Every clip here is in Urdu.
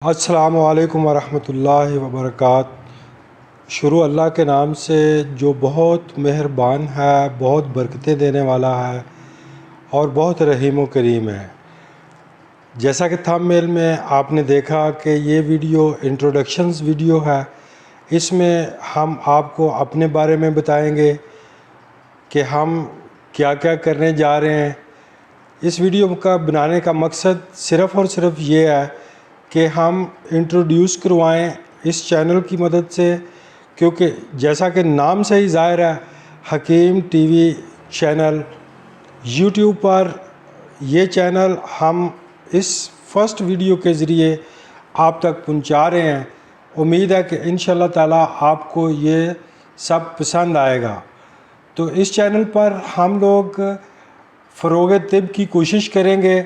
السلام علیکم ورحمۃ اللہ وبرکاتہ۔ شروع اللہ کے نام سے جو بہت مہربان ہے، بہت برکتیں دینے والا ہے اور بہت رحیم و کریم ہے۔ جیسا کہ تھمبنیل میں آپ نے دیکھا کہ یہ ویڈیو انٹروڈکشنز ویڈیو ہے، اس میں ہم آپ کو اپنے بارے میں بتائیں گے کہ ہم کیا کیا کرنے جا رہے ہیں۔ اس ویڈیو کا بنانے کا مقصد صرف اور صرف یہ ہے کہ ہم انٹروڈیوس کروائیں اس چینل کی مدد سے، کیونکہ جیسا کہ نام سے ہی ظاہر ہے، حکیم ٹی وی چینل یوٹیوب پر یہ چینل ہم اس فرسٹ ویڈیو کے ذریعے آپ تک پہنچا رہے ہیں۔ امید ہے کہ انشاءاللہ تعالی آپ کو یہ سب پسند آئے گا۔ تو اس چینل پر ہم لوگ فروغ طب کی کوشش کریں گے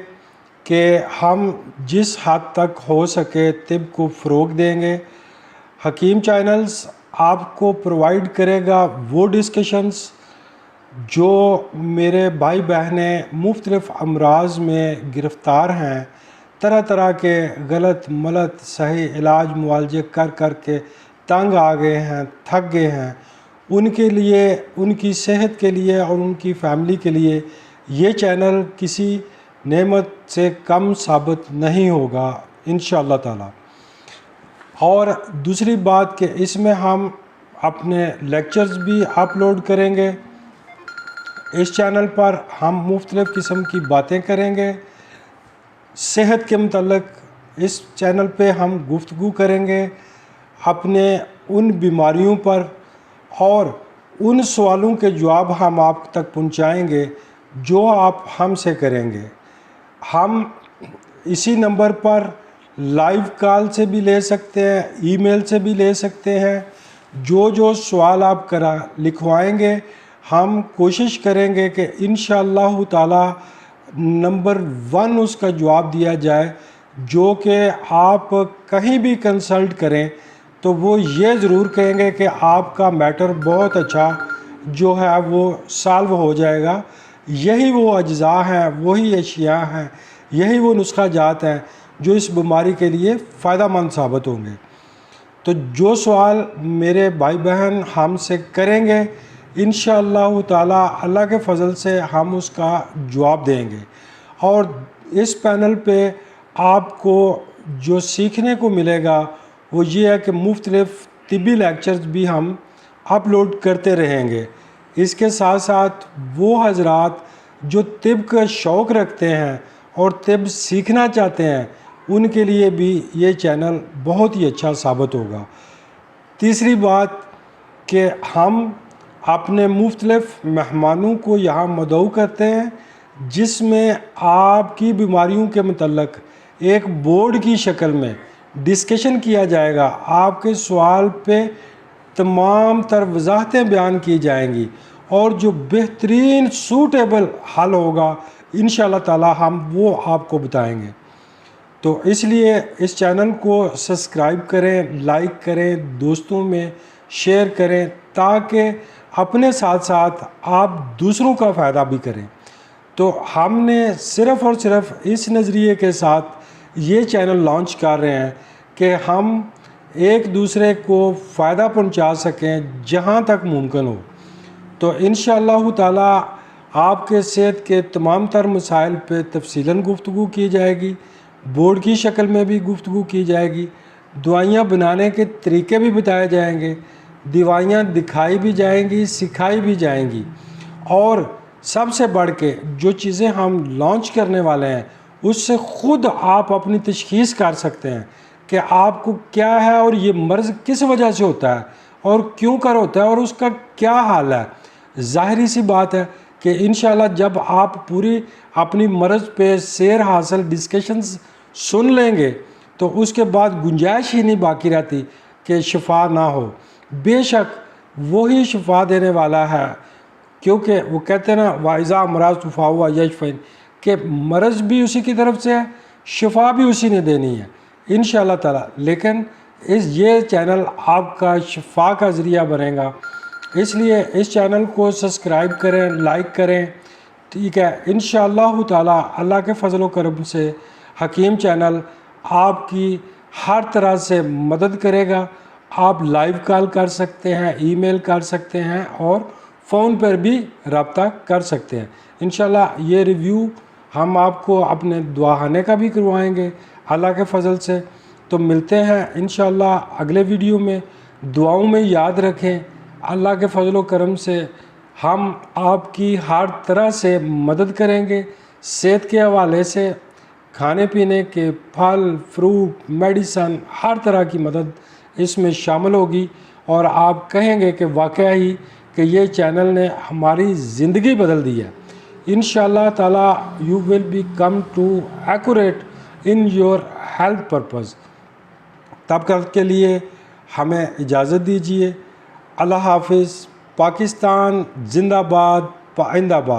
کہ ہم جس حد تک ہو سکے طب کو فروغ دیں گے۔ حکیم چینلز آپ کو پرووائڈ کرے گا وہ ڈسکشنز جو میرے بھائی بہنیں مختلف امراض میں گرفتار ہیں، طرح طرح کے غلط ملت صحیح علاج معالجے کر کر کے تنگ آ گئے ہیں، تھک گئے ہیں، ان کے لیے، ان کی صحت کے لیے اور ان کی فیملی کے لیے یہ چینل کسی نعمت سے کم ثابت نہیں ہوگا انشاءاللہ تعالی۔ اور دوسری بات کہ اس میں ہم اپنے لیکچرز بھی اپلوڈ کریں گے۔ اس چینل پر ہم مختلف قسم کی باتیں کریں گے، صحت کے متعلق اس چینل پہ ہم گفتگو کریں گے، اپنے ان بیماریوں پر اور ان سوالوں کے جواب ہم آپ تک پہنچائیں گے جو آپ ہم سے کریں گے۔ ہم اسی نمبر پر لائیو کال سے بھی لے سکتے ہیں، ای میل سے بھی لے سکتے ہیں۔ جو سوال آپ لکھوائیں گے ہم کوشش کریں گے کہ انشاءاللہ تعالی نمبر 1 اس کا جواب دیا جائے، جو کہ آپ کہیں بھی کنسلٹ کریں تو وہ یہ ضرور کہیں گے کہ آپ کا میٹر بہت اچھا جو ہے وہ سالو ہو جائے گا۔ یہی وہ اجزاء ہیں، وہی اشیاء ہیں، یہی وہ نسخہ جات ہیں جو اس بیماری کے لیے فائدہ مند ثابت ہوں گے۔ تو جو سوال میرے بھائی بہن ہم سے کریں گے انشاءاللہ تعالی اللہ کے فضل سے ہم اس کا جواب دیں گے۔ اور اس پینل پہ آپ کو جو سیکھنے کو ملے گا وہ یہ ہے کہ مختلف طبی لیکچرز بھی ہم اپلوڈ کرتے رہیں گے۔ اس کے ساتھ ساتھ وہ حضرات جو طب کا شوق رکھتے ہیں اور طب سیکھنا چاہتے ہیں ان کے لیے بھی یہ چینل بہت ہی اچھا ثابت ہوگا۔ تیسری بات کہ ہم اپنے مختلف مہمانوں کو یہاں مدعو کرتے ہیں، جس میں آپ کی بیماریوں کے متعلق ایک بورڈ کی شکل میں ڈسکشن کیا جائے گا۔ آپ کے سوال پہ تمام تر وضاحتیں بیان کی جائیں گی اور جو بہترین سوٹیبل حل ہوگا انشاءاللہ تعالی ہم وہ آپ کو بتائیں گے۔ تو اس لیے اس چینل کو سبسکرائب کریں، لائک کریں، دوستوں میں شیئر کریں تاکہ اپنے ساتھ ساتھ آپ دوسروں کا فائدہ بھی کریں۔ تو ہم نے صرف اور صرف اس نظریے کے ساتھ یہ چینل لانچ کر رہے ہیں کہ ہم ایک دوسرے کو فائدہ پہنچا سکیں جہاں تک ممکن ہو۔ تو انشاءاللہ تعالی آپ کے صحت کے تمام تر مسائل پہ تفصیلاً گفتگو کی جائے گی، بورڈ کی شکل میں بھی گفتگو کی جائے گی، دوائیاں بنانے کے طریقے بھی بتائے جائیں گے، دوائیاں دکھائی بھی جائیں گی، سکھائی بھی جائیں گی، اور سب سے بڑھ کے جو چیزیں ہم لانچ کرنے والے ہیں اس سے خود آپ اپنی تشخیص کر سکتے ہیں کہ آپ کو کیا ہے اور یہ مرض کس وجہ سے ہوتا ہے اور کیوں کر ہوتا ہے اور اس کا کیا حال ہے۔ ظاہری سی بات ہے کہ انشاءاللہ جب آپ پوری اپنی مرض پہ سیر حاصل ڈسکشنز سن لیں گے تو اس کے بعد گنجائش ہی نہیں باقی رہتی کہ شفا نہ ہو۔ بے شک وہی شفا دینے والا ہے، کیونکہ وہ کہتے ہیں نا وَإِذَا مَرَضْتُ فَهُوَ يَشْفِينِ، کہ مرض بھی اسی کی طرف سے ہے، شفا بھی اسی نے دینی ہے انشاءاللہ تعالی۔ لیکن یہ چینل آپ کا شفا کا ذریعہ بنے گا، اس لیے اس چینل کو سبسکرائب کریں، لائک کریں، ٹھیک ہے۔ انشاءاللہ تعالی اللہ کے فضل و کرم سے حکیم چینل آپ کی ہر طرح سے مدد کرے گا۔ آپ لائیو کال کر سکتے ہیں، ای میل کر سکتے ہیں اور فون پر بھی رابطہ کر سکتے ہیں۔ انشاءاللہ یہ ریویو ہم آپ کو اپنے دعاخانے کا بھی کروائیں گے اللہ کے فضل سے۔ تو ملتے ہیں انشاءاللہ اگلے ویڈیو میں۔ دعاؤں میں یاد رکھیں، اللہ کے فضل و کرم سے ہم آپ کی ہر طرح سے مدد کریں گے، صحت کے حوالے سے، کھانے پینے کے، پھل فروٹ، میڈیسن، ہر طرح کی مدد اس میں شامل ہوگی، اور آپ کہیں گے کہ واقعہ ہی کہ یہ چینل نے ہماری زندگی بدل دی ہے۔ انشاءاللہ تعالی you will be come to accurate in your health purpose. تب تک کے لیے ہمیں اجازت دیجیے۔ اللہ حافظ۔ پاکستان زندہ باد، پائندہ باد۔